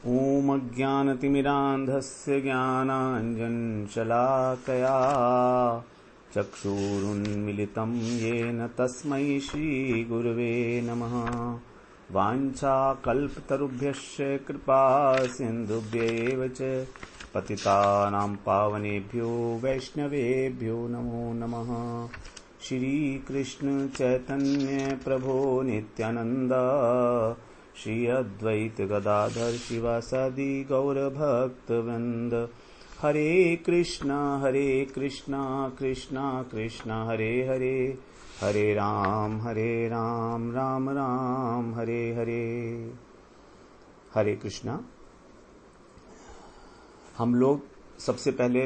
ॐ अज्ञानतिमिरान्धस्य ज्ञानाञ्जनशलाकया चक्षुरुन्मिलितं येन तस्मै श्रीगुरवे नमः। वाञ्छाकल्पतरुभ्यश्च कृपा सिन्धुभ्यैव च पतितानां पावनेभ्यो वैष्णवेभ्यो नमो नमः। श्रीकृष्ण चैतन्य प्रभो नित्यानंद श्री अद्वैत गदाधर शिवासादि गौरभक्तवृंद। हरे कृष्णा कृष्णा कृष्णा हरे हरे, हरे राम राम राम हरे हरे। हरे कृष्णा। हम लोग सबसे पहले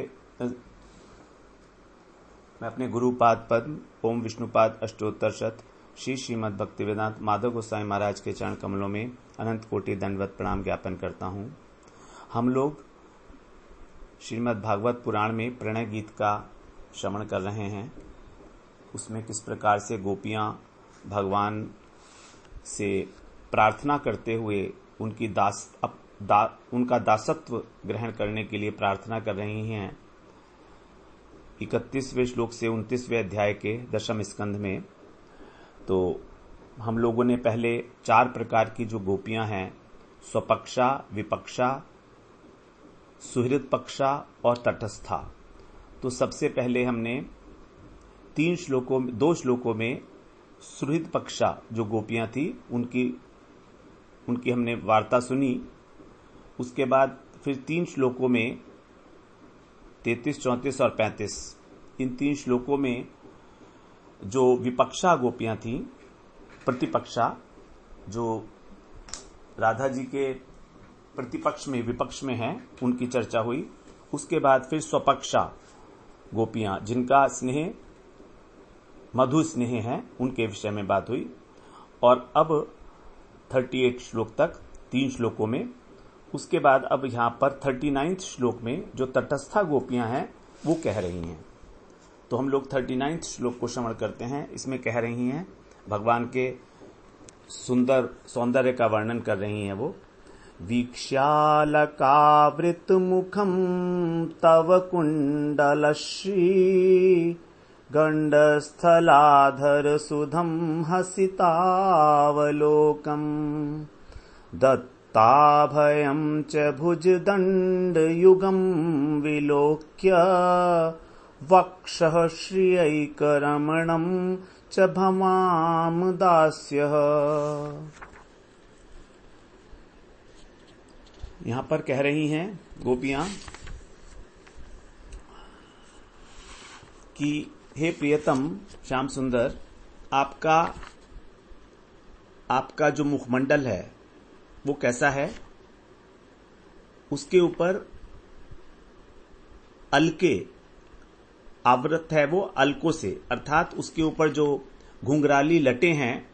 मैं अपने गुरुपाद पद्म ओम विष्णुपाद अष्टोत्तर शत श्री श्रीमद् भक्तिवेदांत माधव गोसाई महाराज के चरण कमलों में अनंत कोटि दंडवत प्रणाम ज्ञापन करता हूँ। हम लोग श्रीमद् भागवत पुराण में प्रणय गीत का श्रवण कर रहे हैं। उसमें किस प्रकार से गोपियाँ भगवान से प्रार्थना करते हुए उनका दासत्व ग्रहण करने के लिए प्रार्थना कर रही हैं। 31वें श्लोक से 29वें अध्याय के 10वें स्कंध में तो हम लोगों ने पहले 4 प्रकार की जो गोपियां हैं, स्वपक्षा, विपक्षा, सुहृद पक्षा और तटस्था। तो सबसे पहले हमने 2 श्लोकों में सुहृद पक्षा जो गोपियां थी उनकी हमने वार्ता सुनी। उसके बाद फिर 3 श्लोकों में 33, 34 और 35, इन 3 श्लोकों में जो विपक्षा गोपियां थीं, प्रतिपक्षा जो राधा जी के प्रतिपक्ष में विपक्ष में हैं, उनकी चर्चा हुई। उसके बाद फिर स्वपक्षा गोपियां जिनका स्नेह मधु स्नेह है, उनके विषय में बात हुई। और अब 38 श्लोक तक 3 श्लोकों में। उसके बाद अब यहां पर 39 श्लोक में जो तटस्था गोपियां हैं वो कह रही हैं। तो हम लोग 39 श्लोक को श्रवण करते हैं। इसमें कह रही हैं, भगवान के सुंदर सौंदर्य का वर्णन कर रही हैं वो। वीक्ष्यालकावृत मुखम तव कुंडलश्री गंडस्थलाधर सुधम हसितावलोकम दत्ताभयं च भुजदण्डयुगं विलोक्य वक्षः श्रियैकरमणं च भमाम दास्यः। यहां पर कह रही हैं गोपियां कि हे प्रियतम श्याम सुंदर, आपका जो मुखमंडल है वो कैसा है। उसके ऊपर अलके आवृत है, वो अलकों से, अर्थात उसके ऊपर जो घुंघराली लटें हैं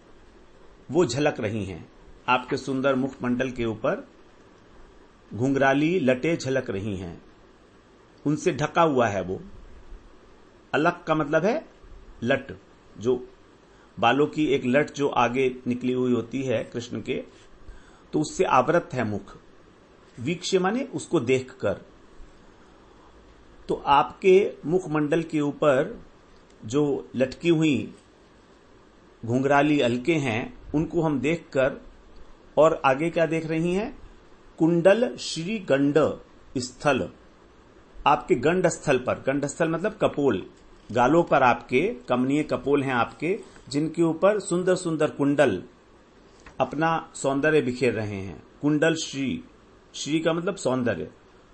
वो झलक रही हैं। आपके सुंदर मुखमंडल के ऊपर घुंघराली लटें झलक रही हैं, उनसे ढका हुआ है वो। अलक का मतलब है लट, जो बालों की एक लट जो आगे निकली हुई होती है कृष्ण के, तो उससे आवृत है मुख। वीक्ष्य माने उसको देखकर। तो आपके मुखमंडल के ऊपर जो लटकी हुई घुंघराली अलके हैं उनको हम देखकर, और आगे क्या देख रही हैं, कुंडल श्री गंड स्थल, आपके गंड स्थल पर, गंड स्थल मतलब कपोल, गालों पर आपके कमनीय कपोल हैं आपके, जिनके ऊपर सुंदर सुंदर कुंडल अपना सौंदर्य बिखेर रहे हैं। कुंडल श्री का मतलब सौंदर्य।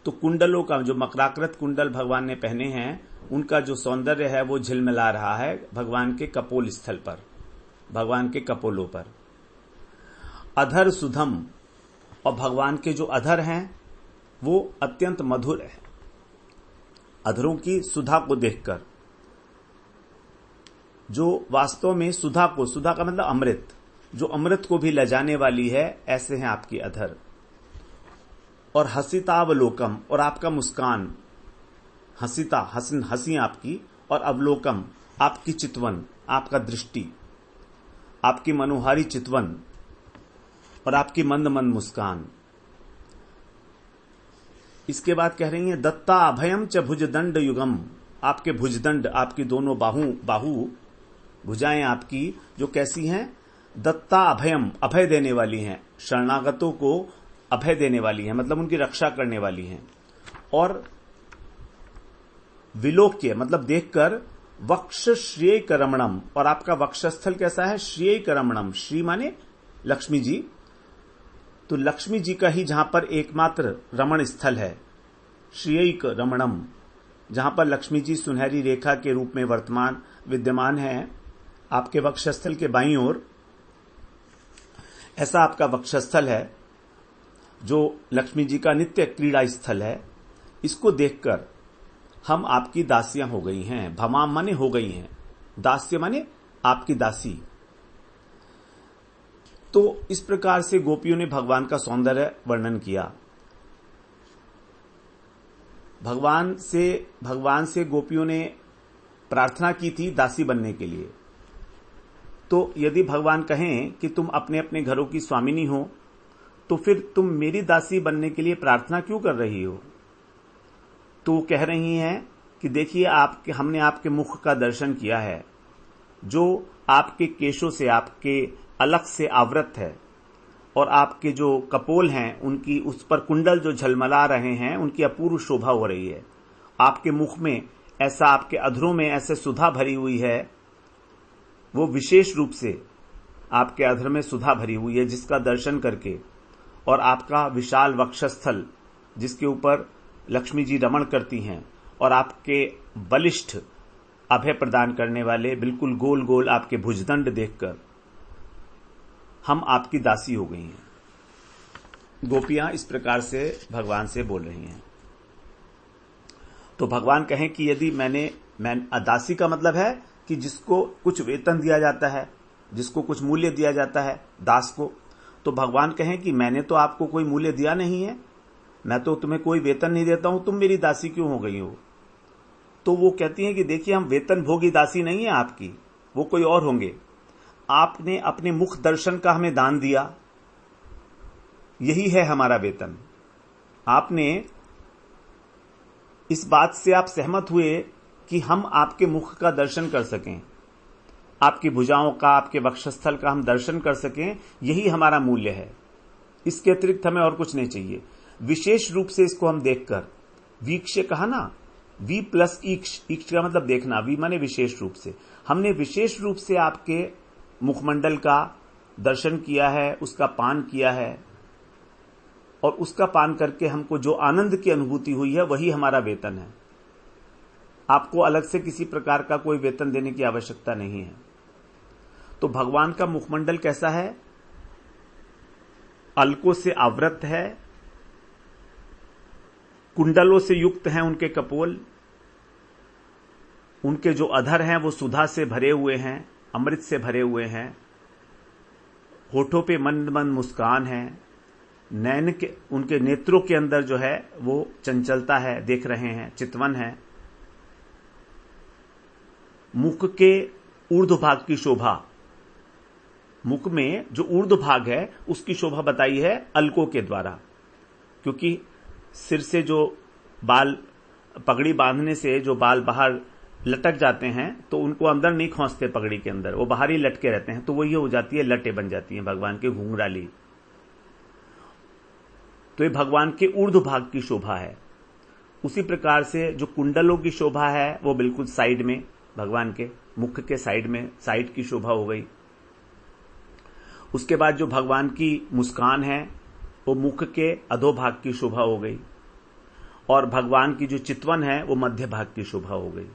तो कुंडलों का जो मकराकृत कुंडल भगवान ने पहने हैं, उनका जो सौंदर्य है वो झिलमिला रहा है भगवान के कपोल स्थल पर, भगवान के कपोलों पर। अधर सुधम, और भगवान के जो अधर हैं वो अत्यंत मधुर है। अधरों की सुधा को देखकर, जो वास्तव में सुधा का मतलब अमृत, जो अमृत को भी लजाने वाली है, ऐसे हैं आपकी अधर। और हसितावलोकम, और आपका मुस्कान, हंसी आपकी, और अवलोकम आपकी चितवन, आपका दृष्टि, आपकी मनोहारी चितवन और आपकी मंद मंद मुस्कान। इसके बाद कह रही हैं दत्ता अभयम च भुजदंड युगम, आपके भुजदंड, आपकी दोनों बाहु भुजाएं आपकी जो कैसी हैं, दत्ता अभयम, अभय देने वाली हैं, शरणागतों को अभय देने वाली हैं, मतलब उनकी रक्षा करने वाली हैं। और विलोक्य मतलब देखकर, वक्ष श्रेय करमणम, और आपका वक्षस्थल कैसा है, श्रेय करमणम, श्री माने लक्ष्मी जी, तो लक्ष्मी जी का ही जहां पर एकमात्र रमण स्थल है, श्रेय रमणम, जहां पर लक्ष्मी जी सुनहरी रेखा के रूप में विद्यमान है आपके वक्षस्थल के बाईं ओर, ऐसा आपका वक्षस्थल है जो लक्ष्मी जी का नित्य क्रीड़ा स्थल है। इसको देखकर हम आपकी दासियां हो गई हैं। भमाम माने हो गई हैं, दास्य माने आपकी दासी। तो इस प्रकार से गोपियों ने भगवान का सौंदर्य वर्णन किया। भगवान से गोपियों ने प्रार्थना की थी दासी बनने के लिए। तो यदि भगवान कहें कि तुम अपने अपने घरों की स्वामिनी हो, तो फिर तुम मेरी दासी बनने के लिए प्रार्थना क्यों कर रही हो? तो कह रही हैं कि देखिए, हमने आपके मुख का दर्शन किया है, जो आपके केशों से आपके अलग से आवृत है, और आपके जो कपोल हैं उनकी उस पर कुंडल जो झलमला रहे हैं, उनकी अपूर्व शोभा हो रही है। आपके मुख में ऐसा, आपके अधरों में ऐसे सुधा भरी हुई है, वो विशेष रूप से आपके अधर में सुधा भरी हुई है, जिसका दर्शन करके, और आपका विशाल वक्षस्थल जिसके ऊपर लक्ष्मी जी रमण करती हैं, और आपके बलिष्ठ अभय प्रदान करने वाले बिल्कुल गोल गोल आपके भुजदंड देखकर हम आपकी दासी हो गई हैं। गोपियां इस प्रकार से भगवान से बोल रही हैं। तो भगवान कहें कि यदि दासी का मतलब है कि जिसको कुछ वेतन दिया जाता है, जिसको कुछ मूल्य दिया जाता है दास को, तो भगवान कहें कि मैंने तो आपको कोई मूल्य दिया नहीं है, मैं तो तुम्हें कोई वेतन नहीं देता हूं, तुम मेरी दासी क्यों हो गई हो? तो वो कहती हैं कि देखिए, हम वेतन भोगी दासी नहीं है आपकी, वो कोई और होंगे। आपने अपने मुख दर्शन का हमें दान दिया, यही है हमारा वेतन। आपने इस बात से आप सहमत हुए कि हम आपके मुख का दर्शन कर सकें, आपकी भुजाओं का, आपके वक्षस्थल का हम दर्शन कर सकें, यही हमारा मूल्य है। इसके अतिरिक्त हमें और कुछ नहीं चाहिए। विशेष रूप से इसको हम देखकर, वीक्ष्य कहा ना, वी प्लस ईक्ष, ईक्ष का मतलब देखना, वी माने विशेष रूप से, हमने विशेष रूप से आपके मुखमंडल का दर्शन किया है, उसका पान किया है, और उसका पान करके हमको जो आनंद की अनुभूति हुई है वही हमारा वेतन है। आपको अलग से किसी प्रकार का कोई वेतन देने की आवश्यकता नहीं है। तो भगवान का मुखमंडल कैसा है? अलकों से आवृत है, कुंडलों से युक्त हैं उनके कपोल, उनके जो अधर हैं वो सुधा से भरे हुए हैं, अमृत से भरे हुए हैं, होठों पे मंद मंद मुस्कान है, नैन के उनके नेत्रों के अंदर जो है वो चंचलता है, देख रहे हैं, चितवन है। मुख के ऊर्ध्व भाग की शोभा, मुख में जो ऊर्ध्व भाग है उसकी शोभा बताई है अलकों के द्वारा, क्योंकि सिर से जो बाल, पगड़ी बांधने से जो बाल बाहर लटक जाते हैं तो उनको अंदर नहीं खौंसते पगड़ी के अंदर, वो बाहर ही लटके रहते हैं, तो वो ये हो जाती है, लटे बन जाती हैं भगवान के घुंघराली। तो ये भगवान के ऊर्ध्व भाग की शोभा है। उसी प्रकार से जो कुंडलों की शोभा है वो बिल्कुल साइड में, भगवान के मुख के साइड में, साइड की शोभा हो गई। उसके बाद जो भगवान की मुस्कान है वो मुख के अधोभाग की शोभा हो गई, और भगवान की जो चितवन है वो मध्य भाग की शोभा हो गई।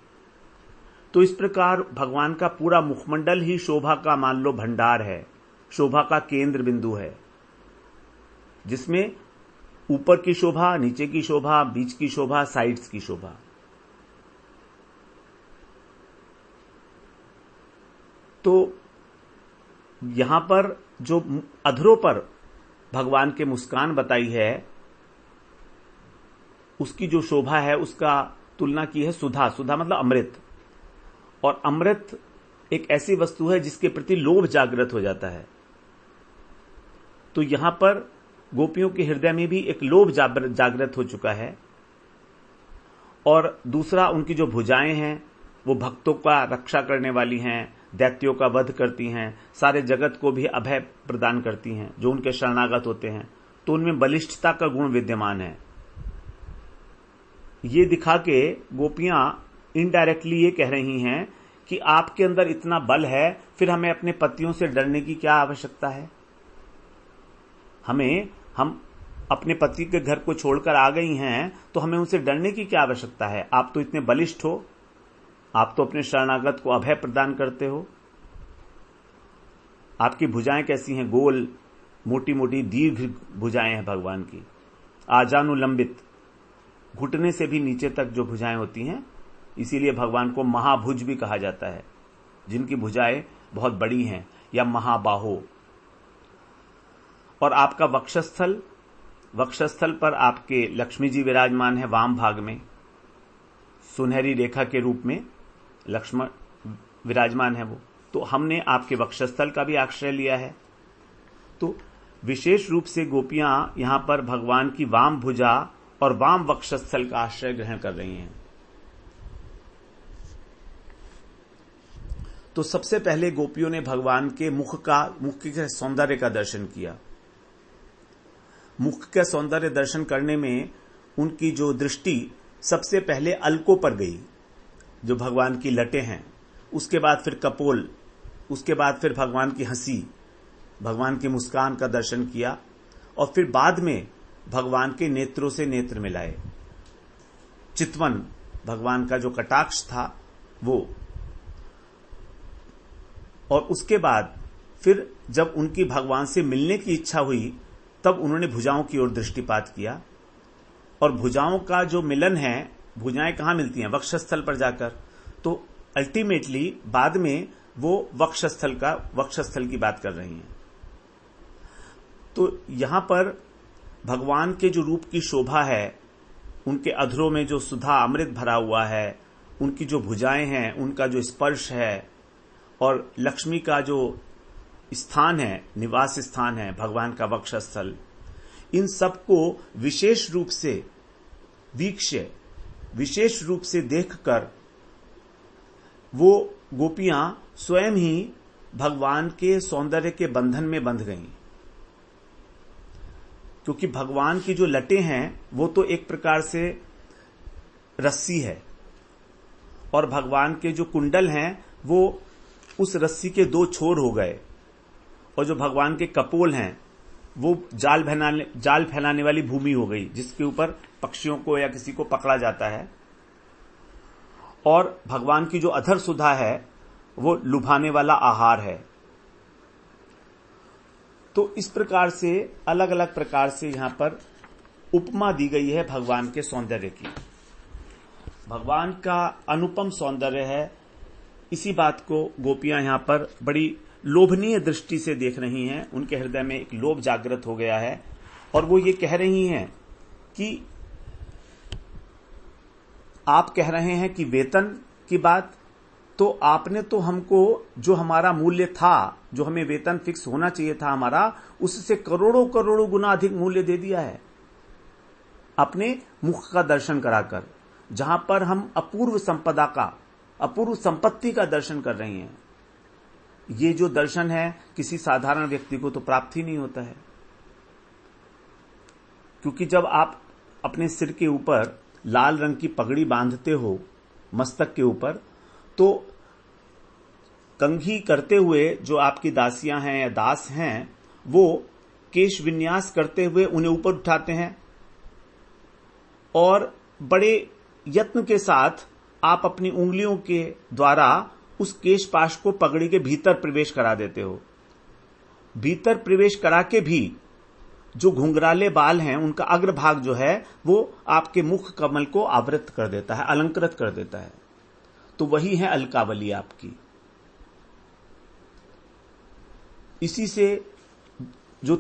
तो इस प्रकार भगवान का पूरा मुखमंडल ही शोभा का मान लो भंडार है, शोभा का केंद्र बिंदु है, जिसमें ऊपर की शोभा, नीचे की शोभा, बीच की शोभा, साइड्स की शोभा। तो यहां पर जो अधरों पर भगवान के मुस्कान बताई है, उसकी जो शोभा है उसका तुलना की है सुधा। सुधा मतलब अमृत, और अमृत एक ऐसी वस्तु है जिसके प्रति लोभ जागृत हो जाता है। तो यहां पर गोपियों के हृदय में भी एक लोभ जागृत हो चुका है और दूसरा उनकी जो भुजाएं हैं वो भक्तों का रक्षा करने वाली हैं, दैत्यों का वध करती हैं, सारे जगत को भी अभय प्रदान करती हैं जो उनके शरणागत होते हैं। तो उनमें बलिष्ठता का गुण विद्यमान है। ये दिखा के गोपियां इनडायरेक्टली ये कह रही हैं कि आपके अंदर इतना बल है, फिर हमें अपने पतियों से डरने की क्या आवश्यकता है? हम अपने पति के घर को छोड़कर आ गई हैं तो हमें उनसे डरने की क्या आवश्यकता है? आप तो इतने बलिष्ठ हो, आप तो अपने शरणागत को अभय प्रदान करते हो। आपकी भुजाएं कैसी हैं? गोल, मोटी मोटी दीर्घ भुजाएं हैं भगवान की, आजानुलंबित, घुटने से भी नीचे तक जो भुजाएं होती हैं। इसीलिए भगवान को महाभुज भी कहा जाता है, जिनकी भुजाएं बहुत बड़ी हैं, या महाबाहो। और आपका वक्षस्थल पर आपके लक्ष्मी जी विराजमान है, वाम भाग में सुनहरी रेखा के रूप में लक्ष्मण विराजमान है वो। तो हमने आपके वक्षस्थल का भी आश्रय लिया है। तो विशेष रूप से गोपियां यहां पर भगवान की वाम भुजा और वाम वक्षस्थल का आश्रय ग्रहण कर रही हैं। तो सबसे पहले गोपियों ने भगवान के मुख के सौंदर्य का दर्शन किया। मुख के सौंदर्य दर्शन करने में उनकी जो दृष्टि सबसे पहले अलकों पर गई, जो भगवान की लटें हैं, उसके बाद फिर कपोल, उसके बाद फिर भगवान की हंसी, भगवान की मुस्कान का दर्शन किया, और फिर बाद में भगवान के नेत्रों से नेत्र मिलाए। चितवन, भगवान का जो कटाक्ष था वो, और उसके बाद फिर जब उनकी भगवान से मिलने की इच्छा हुई तब उन्होंने भुजाओं की ओर दृष्टिपात किया। और भुजाओं का जो मिलन है, भुजाएं कहां मिलती हैं? वक्षस्थल पर जाकर। तो अल्टीमेटली बाद में वो वक्षस्थल की बात कर रही हैं। तो यहां पर भगवान के जो रूप की शोभा है, उनके अधरों में जो सुधा अमृत भरा हुआ है, उनकी जो भुजाएं हैं, उनका जो स्पर्श है, और लक्ष्मी का जो स्थान है, निवास स्थान है भगवान का वक्षस्थल, इन सबको विशेष रूप से देखकर वो गोपियां स्वयं ही भगवान के सौंदर्य के बंधन में बंध गईं। क्योंकि भगवान की जो लटें हैं वो तो एक प्रकार से रस्सी है, और भगवान के जो कुंडल हैं वो उस रस्सी के दो छोर हो गए, और जो भगवान के कपोल हैं वो जाल फैलाने वाली भूमि हो गई, जिसके ऊपर पक्षियों को या किसी को पकड़ा जाता है। और भगवान की जो अधर सुधा है वो लुभाने वाला आहार है। तो इस प्रकार से अलग अलग प्रकार से यहां पर उपमा दी गई है भगवान के सौंदर्य की। भगवान का अनुपम सौंदर्य है, इसी बात को गोपियां यहां पर बड़ी लोभनीय दृष्टि से देख रही हैं। उनके हृदय में एक लोभ जागृत हो गया है, और वो ये कह रही हैं कि आप कह रहे हैं कि वेतन की बात, तो आपने तो हमको जो हमारा मूल्य था, जो हमें वेतन फिक्स होना चाहिए था हमारा, उससे करोड़ों करोड़ों गुना अधिक मूल्य दे दिया है अपने मुख का दर्शन कराकर, जहां पर हम अपूर्व संपत्ति का दर्शन कर रही हैं। ये जो दर्शन है किसी साधारण व्यक्ति को तो प्राप्त ही नहीं होता है। क्योंकि जब आप अपने सिर के ऊपर लाल रंग की पगड़ी बांधते हो मस्तक के ऊपर, तो कंघी करते हुए जो आपकी दासियां हैं या दास हैं, वो केश विन्यास करते हुए उन्हें ऊपर उठाते हैं, और बड़े यत्न के साथ आप अपनी उंगलियों के द्वारा उस केश पाश को पगड़ी के भीतर प्रवेश करा देते हो। भीतर प्रवेश करा के भी जो घुंघराले बाल हैं, उनका अग्रभाग जो है वो आपके मुख कमल को आवृत कर देता है, अलंकृत कर देता है। तो वही है अलकावली आपकी। इसी से जो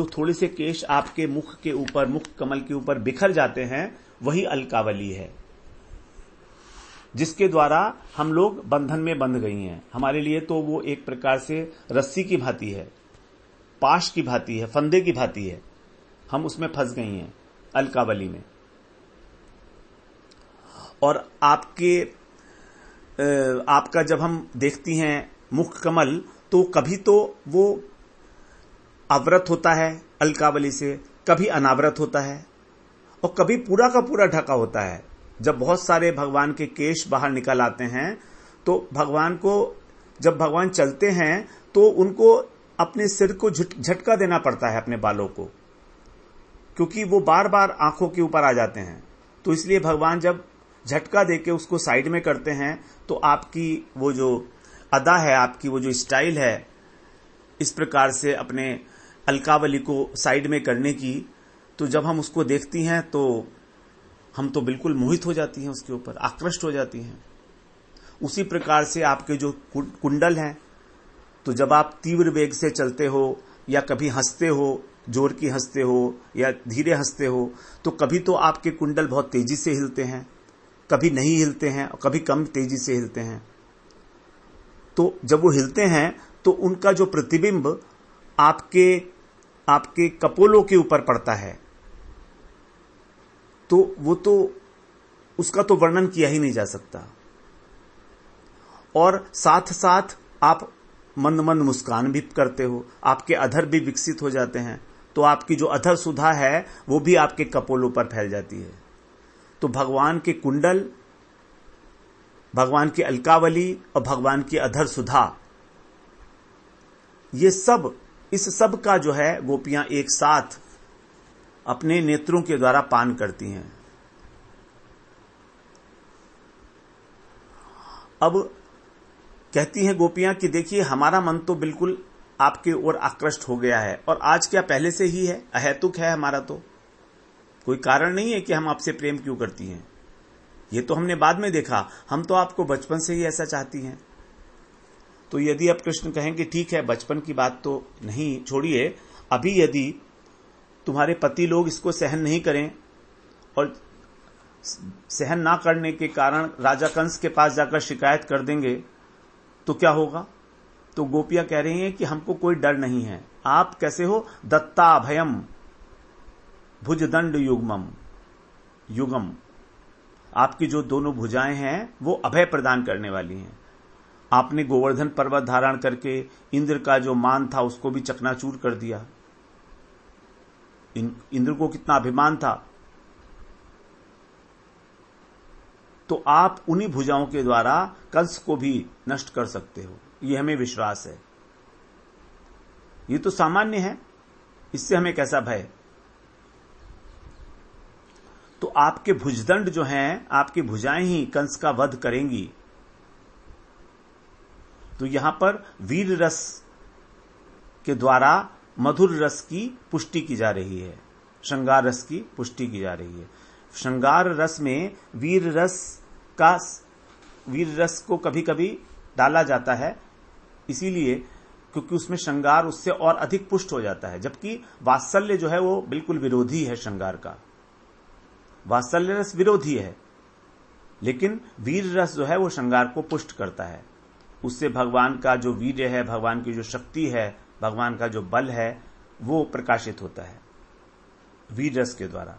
थोड़े से केश आपके मुख के ऊपर, मुख कमल के ऊपर बिखर जाते हैं, वही अलकावली है, जिसके द्वारा हम लोग बंधन में बंध गई हैं। हमारे लिए तो वो एक प्रकार से रस्सी की भांति है, पाश की भांति है, फंदे की भांति है। हम उसमें फंस गई हैं अलकावली में। और आपका जब हम देखती हैं मुख कमल, तो कभी तो वो आवृत होता है अलकावली से, कभी अनावृत होता है, और कभी पूरा का पूरा ढका होता है। जब बहुत सारे भगवान के केश बाहर निकल आते हैं, तो भगवान को, जब भगवान चलते हैं तो उनको अपने सिर को झटका देना पड़ता है अपने बालों को, क्योंकि वो बार बार आंखों के ऊपर आ जाते हैं। तो इसलिए भगवान जब झटका देके उसको साइड में करते हैं, तो आपकी वो जो अदा है, आपकी वो जो स्टाइल है, इस प्रकार से अपने अलकावली को साइड में करने की, तो जब हम उसको देखती हैं तो हम तो बिल्कुल मोहित हो जाती हैं, उसके ऊपर आकृष्ट हो जाती हैं। उसी प्रकार से आपके जो कुंडल हैं, तो जब आप तीव्र वेग से चलते हो या कभी हंसते हो, जोर की हंसते हो या धीरे हंसते हो, तो कभी तो आपके कुंडल बहुत तेजी से हिलते हैं, कभी नहीं हिलते हैं, और कभी कम तेजी से हिलते हैं। तो जब वो हिलते हैं तो उनका जो प्रतिबिंब आपके कपोलों के ऊपर पड़ता है, तो वो तो उसका तो वर्णन किया ही नहीं जा सकता। और साथ साथ आप मंद मंद मुस्कान भी करते हो, आपके अधर भी विकसित हो जाते हैं, तो आपकी जो अधर सुधा है वो भी आपके कपोलों पर फैल जाती है। तो भगवान के कुंडल, भगवान की अलकावली और भगवान की अधर सुधा, ये सब, इस सब का जो है गोपियां एक साथ अपने नेत्रों के द्वारा पान करती हैं। अब कहती हैं गोपियां कि देखिए हमारा मन तो बिल्कुल आपके ओर आकृष्ट हो गया है, और आज क्या पहले से ही है, अहेतुक है हमारा, तो कोई कारण नहीं है कि हम आपसे प्रेम क्यों करती हैं, ये तो हमने बाद में देखा, हम तो आपको बचपन से ही ऐसा चाहती हैं। तो यदि अब कृष्ण कहें कि ठीक है, बचपन की बात तो नहीं, छोड़िए, अभी यदि तुम्हारे पति लोग इसको सहन नहीं करें और सहन ना करने के कारण राजा कंस के पास जाकर शिकायत कर देंगे, तो क्या होगा? तो गोपियां कह रही हैं कि हमको कोई डर नहीं है। आप कैसे हो? दत्ता अभयम भुजदंड युगम, आपकी जो दोनों भुजाएं हैं वो अभय प्रदान करने वाली हैं। आपने गोवर्धन पर्वत धारण करके इंद्र का जो मान था उसको भी चकनाचूर कर दिया। इंद्र को कितना अभिमान था, तो आप उन्हीं भुजाओं के द्वारा कंस को भी नष्ट कर सकते हो, ये हमें विश्वास है। ये तो सामान्य है, इससे हमें कैसा भय? तो आपके भुजदंड जो हैं, आपकी भुजाएं ही कंस का वध करेंगी। तो यहां पर वीर रस के द्वारा मधुर रस की पुष्टि की जा रही है, श्रृंगार रस की पुष्टि की जा रही है। श्रृंगार रस में वीर रस को कभी कभी डाला जाता है, इसीलिए क्योंकि उसमें श्रृंगार उससे और अधिक पुष्ट हो जाता है, जबकि वात्सल्य जो है वो बिल्कुल विरोधी है श्रृंगार का। वात्सल्य रस विरोधी है, लेकिन वीर रस जो है वो श्रृंगार को पुष्ट करता है। उससे भगवान का जो वीर्य है, भगवान की जो शक्ति है, भगवान का जो बल है, वो प्रकाशित होता है वीर रस के द्वारा।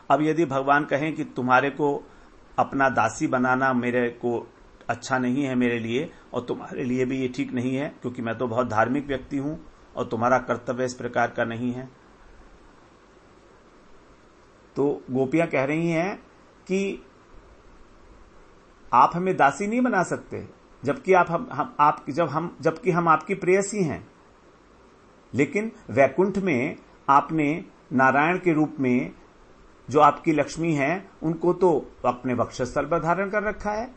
अब यदि भगवान कहें कि तुम्हारे को अपना दासी बनाना मेरे को अच्छा नहीं है मेरे लिए, और तुम्हारे लिए भी ये ठीक नहीं है, क्योंकि मैं तो बहुत धार्मिक व्यक्ति हूं और तुम्हारा कर्तव्य इस प्रकार का नहीं है, तो गोपियां कह रही हैं कि आप हमें दासी नहीं बना सकते, जबकि जबकि हम आपकी प्रेयसी हैं। लेकिन वैकुंठ में आपने नारायण के रूप में जो आपकी लक्ष्मी हैं, उनको तो अपने वक्षस्थल पर धारण कर रखा है,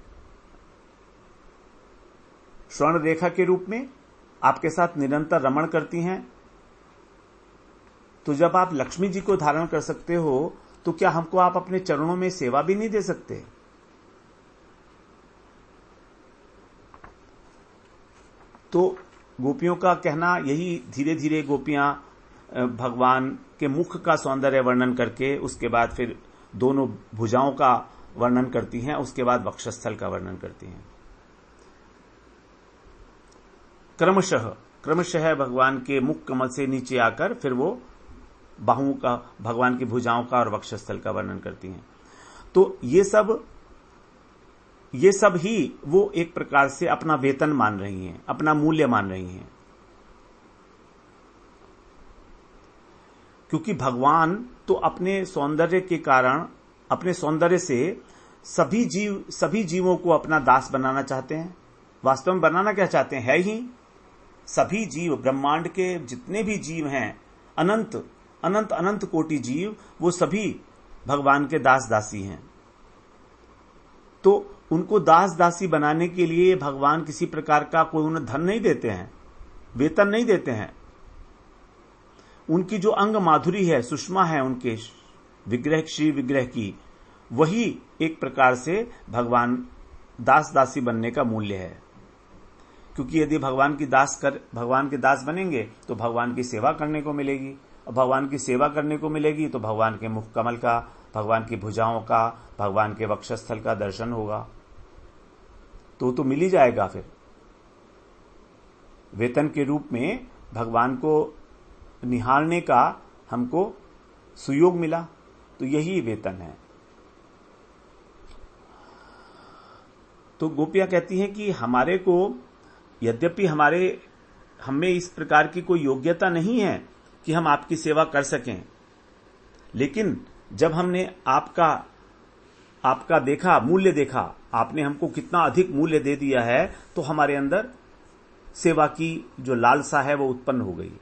स्वर्ण रेखा के रूप में आपके साथ निरंतर रमण करती हैं। तो जब आप लक्ष्मी जी को धारण कर सकते हो, तो क्या हमको आप अपने चरणों में सेवा भी नहीं दे सकते? तो गोपियों का कहना यही, धीरे धीरे गोपियां भगवान के मुख का सौंदर्य वर्णन करके उसके बाद फिर दोनों भुजाओं का वर्णन करती हैं, उसके बाद वक्षस्थल का वर्णन करती हैं। क्रमशः भगवान के मुख कमल से नीचे आकर फिर वो बाहुओं का, भगवान की भुजाओं का और वक्षस्थल का वर्णन करती हैं। तो ये सब ही वो एक प्रकार से अपना वेतन मान रही हैं, अपना मूल्य मान रही हैं। क्योंकि भगवान तो अपने सौंदर्य के कारण, अपने सौंदर्य से सभी जीवों को अपना दास बनाना चाहते हैं। वास्तव में बनाना क्या चाहते हैं? है ही सभी जीव, ब्रह्मांड के जितने भी जीव हैं, अनंत अनंत अनंत कोटि जीव, वो सभी भगवान के दास दासी हैं। तो उनको दास दासी बनाने के लिए भगवान किसी प्रकार का कोई उन्हें धन नहीं देते हैं, वेतन नहीं देते हैं। उनकी जो अंग माधुरी है, सुषमा है उनके विग्रह, श्री विग्रह की, वही एक प्रकार से भगवान दास दासी बनने का मूल्य है। क्योंकि यदि भगवान के दास बनेंगे तो भगवान की सेवा करने को मिलेगी, और भगवान की सेवा करने को मिलेगी तो भगवान के मुख कमल का, भगवान की भुजाओं का, भगवान के वक्षस्थल का दर्शन होगा, तो मिल ही जाएगा। फिर वेतन के रूप में भगवान को निहारने का हमको सुयोग मिला, तो यही वेतन है। तो गोपियां कहती हैं कि हमारे को, यद्यपि हमें इस प्रकार की कोई योग्यता नहीं है कि हम आपकी सेवा कर सकें, लेकिन जब हमने आपका देखा, मूल्य देखा, आपने हमको कितना अधिक मूल्य दे दिया है, तो हमारे अंदर सेवा की जो लालसा है वो उत्पन्न हो गई।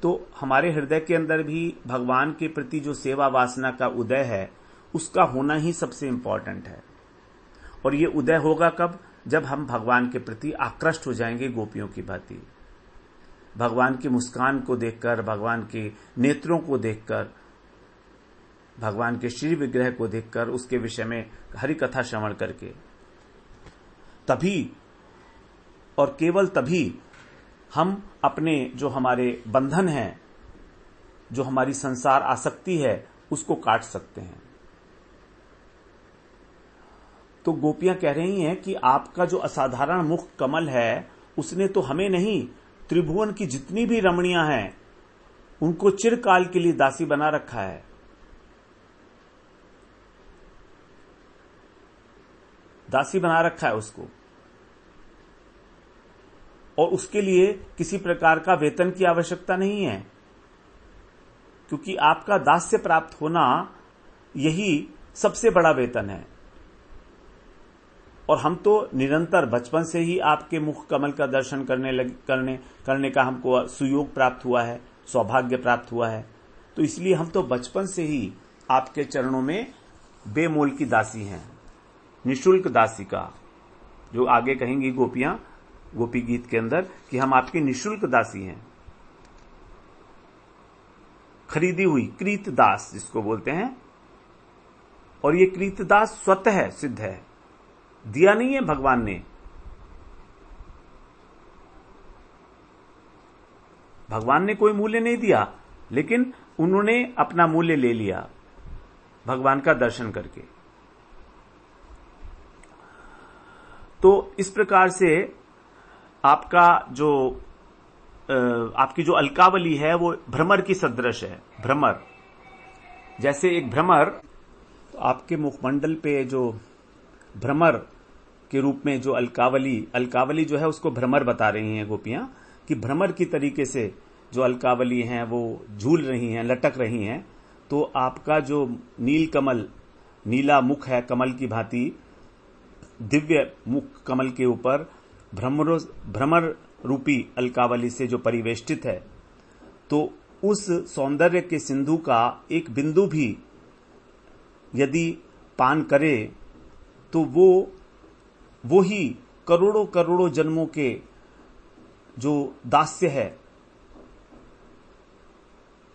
तो हमारे हृदय के अंदर भी भगवान के प्रति जो सेवा वासना का उदय है, उसका होना ही सबसे इंपॉर्टेंट है। और ये उदय होगा कब? जब हम भगवान के प्रति आकृष्ट हो जाएंगे गोपियों की भांति। भगवान की मुस्कान को देखकर, भगवान के नेत्रों को देखकर, भगवान के श्री विग्रह को देखकर, उसके विषय में हरि कथा श्रवण करके, तभी और केवल तभी हम अपने जो हमारे बंधन हैं, जो हमारी संसार आसक्ति है, उसको काट सकते हैं। तो गोपियां कह रही हैं कि आपका जो असाधारण मुख कमल है, उसने तो हमें नहीं, त्रिभुवन की जितनी भी रमणियां हैं, उनको चिरकाल के लिए दासी बना रखा है। दासी बना रखा है उसको, और उसके लिए किसी प्रकार का वेतन की आवश्यकता नहीं है, क्योंकि आपका दास्य प्राप्त होना यही सबसे बड़ा वेतन है। और हम तो निरंतर बचपन से ही आपके मुख कमल का दर्शन करने का हमको सुयोग प्राप्त हुआ है, सौभाग्य प्राप्त हुआ है। तो इसलिए हम तो बचपन से ही आपके चरणों में बेमोल की दासी हैं, निःशुल्क दासी का, जो आगे कहेंगी गोपियां गोपी गीत के अंदर कि हम आपकी निःशुल्क दासी हैं, खरीदी हुई, कृत दास जिसको बोलते हैं। और ये कृत दास स्वतः सिद्ध है, दिया नहीं है भगवान ने। भगवान ने कोई मूल्य नहीं दिया, लेकिन उन्होंने अपना मूल्य ले लिया भगवान का दर्शन करके। तो इस प्रकार से आपकी जो अलकावली है वो भ्रमर की सदृश है। भ्रमर जैसे एक भ्रमर, तो आपके मुखमंडल पे जो भ्रमर के रूप में जो अलकावली जो है उसको भ्रमर बता रही हैं गोपियां, कि भ्रमर की तरीके से जो अलकावली हैं वो झूल रही हैं, लटक रही हैं। तो आपका जो नीला मुख है कमल की भांति, दिव्य मुख कमल के ऊपर भ्रमर रूपी अलकावली से जो परिवेष्टित है, तो उस सौंदर्य के सिंधु का एक बिंदु भी यदि पान करे तो वो ही करोड़ों करोड़ों जन्मों के जो दास्य है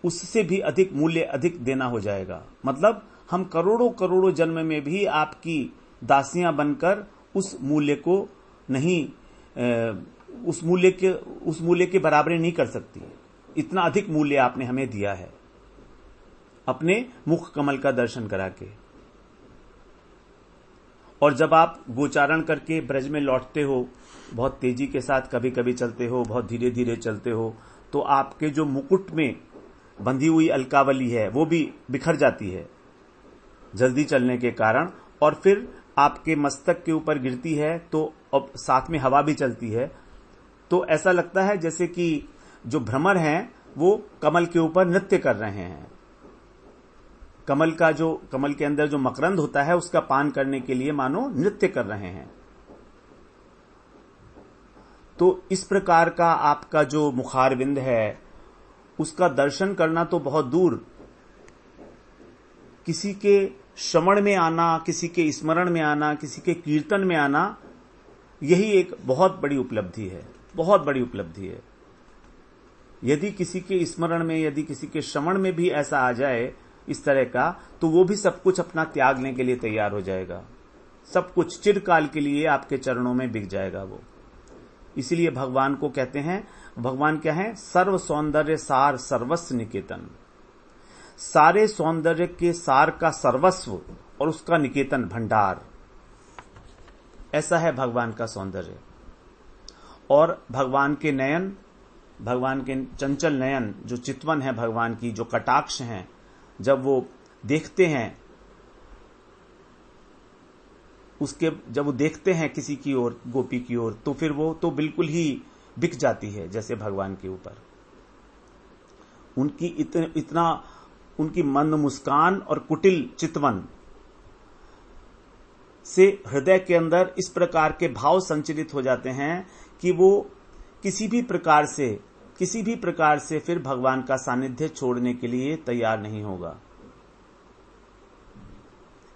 उससे भी अधिक मूल्य अधिक देना हो जाएगा। मतलब हम करोड़ों करोड़ों जन्म में भी आपकी दासियां बनकर उस मूल्य को नहीं, उस मूल्य के बराबरी नहीं कर सकती। इतना अधिक मूल्य आपने हमें दिया है अपने मुख कमल का दर्शन करा के। और जब आप गोचारण करके ब्रज में लौटते हो, बहुत तेजी के साथ कभी कभी चलते हो, बहुत धीरे धीरे चलते हो, तो आपके जो मुकुट में बंधी हुई अलकावली है वो भी बिखर जाती है। जल्दी चलने के कारण, और फिर आपके मस्तक के ऊपर गिरती है तो अब साथ में हवा भी चलती है, तो ऐसा लगता है जैसे कि जो भ्रमर हैं वो कमल के ऊपर नृत्य कर रहे हैं। कमल के अंदर जो मकरंद होता है उसका पान करने के लिए मानो नृत्य कर रहे हैं। तो इस प्रकार का आपका जो मुखारविंद है उसका दर्शन करना तो बहुत दूर, किसी के श्रवण में आना, किसी के स्मरण में आना, किसी के कीर्तन में आना, यही एक बहुत बड़ी उपलब्धि है, बहुत बड़ी उपलब्धि है। यदि किसी के स्मरण में, यदि किसी के श्रवण में भी ऐसा आ जाए इस तरह का, तो वो भी सब कुछ अपना त्यागने के लिए तैयार हो जाएगा। सब कुछ चिरकाल के लिए आपके चरणों में बिक जाएगा वो। इसीलिए भगवान को कहते हैं, भगवान क्या है? सर्व सौंदर्य सार सर्वस्व निकेतन। सारे सौंदर्य के सार का सर्वस्व और उसका निकेतन भंडार, ऐसा है भगवान का सौंदर्य। और भगवान के नयन, भगवान के चंचल नयन, जो चितवन है भगवान की, जो कटाक्ष हैं, जब वो देखते हैं जब वो देखते हैं किसी की ओर, गोपी की ओर, तो फिर वो तो बिल्कुल ही बिक जाती है जैसे भगवान के ऊपर। उनकी इतना उनकी मंद मुस्कान और कुटिल चितवन से हृदय के अंदर इस प्रकार के भाव संचलित हो जाते हैं कि वो किसी भी प्रकार से फिर भगवान का सानिध्य छोड़ने के लिए तैयार नहीं होगा।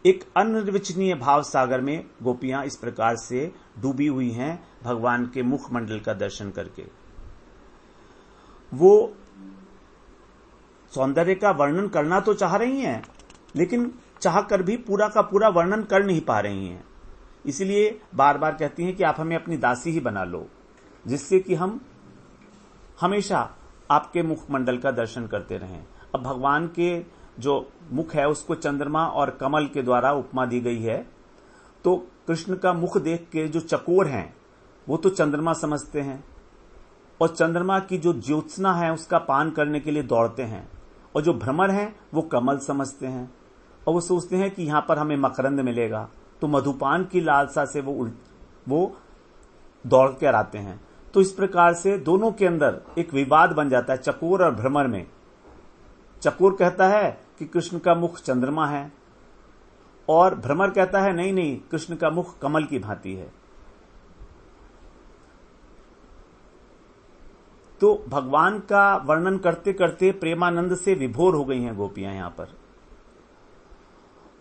एक अनिर्वचनीय भाव सागर में गोपियां इस प्रकार से डूबी हुई हैं भगवान के मुखमंडल का दर्शन करके। वो सौंदर्य का वर्णन करना तो चाह रही हैं, लेकिन चाहकर भी पूरा का पूरा वर्णन कर नहीं पा रही हैं। इसलिए बार बार कहती हैं कि आप हमें अपनी दासी ही बना लो, जिससे कि हम हमेशा आपके मुखमंडल का दर्शन करते रहें। अब भगवान के जो मुख है उसको चंद्रमा और कमल के द्वारा उपमा दी गई है। तो कृष्ण का मुख देख के जो चकोर हैं वो तो चंद्रमा समझते हैं, और चंद्रमा की जो ज्योत्सना है उसका पान करने के लिए दौड़ते हैं, और जो भ्रमर हैं वो कमल समझते हैं, और वो सोचते हैं कि यहां पर हमें मकरंद मिलेगा, तो मधुपान की लालसा से वो दौड़ कर आते हैं। तो इस प्रकार से दोनों के अंदर एक विवाद बन जाता है, चकोर और भ्रमर में। चकोर कहता है कि कृष्ण का मुख चंद्रमा है, और भ्रमर कहता है नहीं नहीं, कृष्ण का मुख कमल की भांति है। तो भगवान का वर्णन करते करते प्रेमानंद से विभोर हो गई हैं गोपियां यहां पर,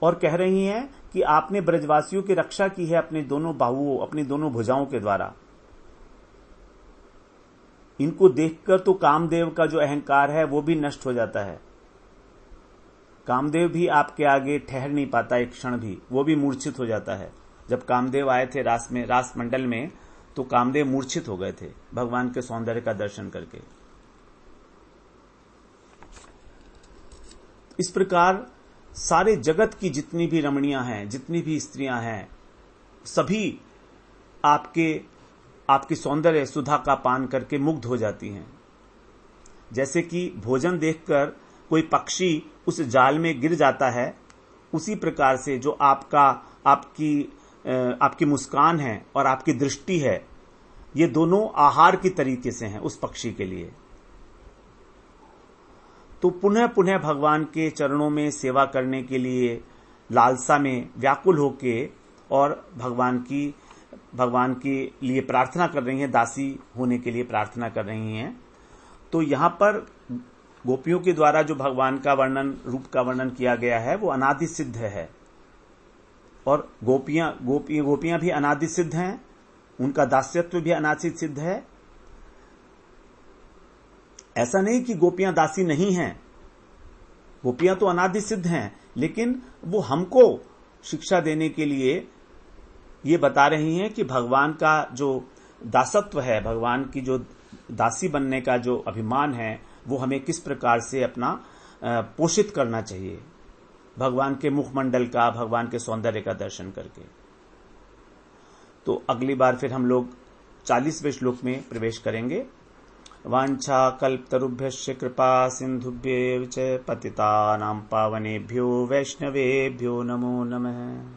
और कह रही हैं कि आपने ब्रजवासियों की रक्षा की है अपने दोनों बाहुओं, अपनी दोनों भुजाओं के द्वारा। इनको देखकर तो कामदेव का जो अहंकार है वो भी नष्ट हो जाता है। कामदेव भी आपके आगे ठहर नहीं पाता एक क्षण भी, वो भी मूर्छित हो जाता है। जब कामदेव आए थे रास मंडल में, तो कामदेव मूर्छित हो गए थे भगवान के सौंदर्य का दर्शन करके। इस प्रकार सारे जगत की जितनी भी रमणियां हैं, जितनी भी स्त्रियां हैं, सभी आपकी सौंदर्य सुधा का पान करके मुग्ध हो जाती हैं। जैसे कि भोजन देखकर कोई पक्षी उस जाल में गिर जाता है, उसी प्रकार से जो आपकी मुस्कान है और आपकी दृष्टि है, ये दोनों आहार की तरीके से हैं उस पक्षी के लिए। तो पुनः पुनः भगवान के चरणों में सेवा करने के लिए लालसा में व्याकुल होके और भगवान के लिए प्रार्थना कर रही हैं, दासी होने के लिए प्रार्थना कर रही हैं। तो यहां पर गोपियों के द्वारा जो भगवान का रूप का वर्णन किया गया है वो अनादि सिद्ध है, और गोपियां भी अनादि सिद्ध हैं, उनका दास्यत्व भी अनादि सिद्ध है। ऐसा नहीं कि गोपियां दासी नहीं हैं, गोपियां तो अनादि सिद्ध हैं, लेकिन वो हमको शिक्षा देने के लिए ये बता रही हैं कि भगवान का जो दासत्व है, भगवान की जो दासी बनने का जो अभिमान है, वो हमें किस प्रकार से अपना पोषित करना चाहिए भगवान के मुखमंडल का, भगवान के सौंदर्य का दर्शन करके। तो अगली बार फिर हम लोग 40वें श्लोक में प्रवेश करेंगे। वाञ्छाकल्पतरुभ्यश्च कृपा सिन्धुभ्येव च पतितानां पावनेभ्यो वैष्णवेभ्यो नमो नमः।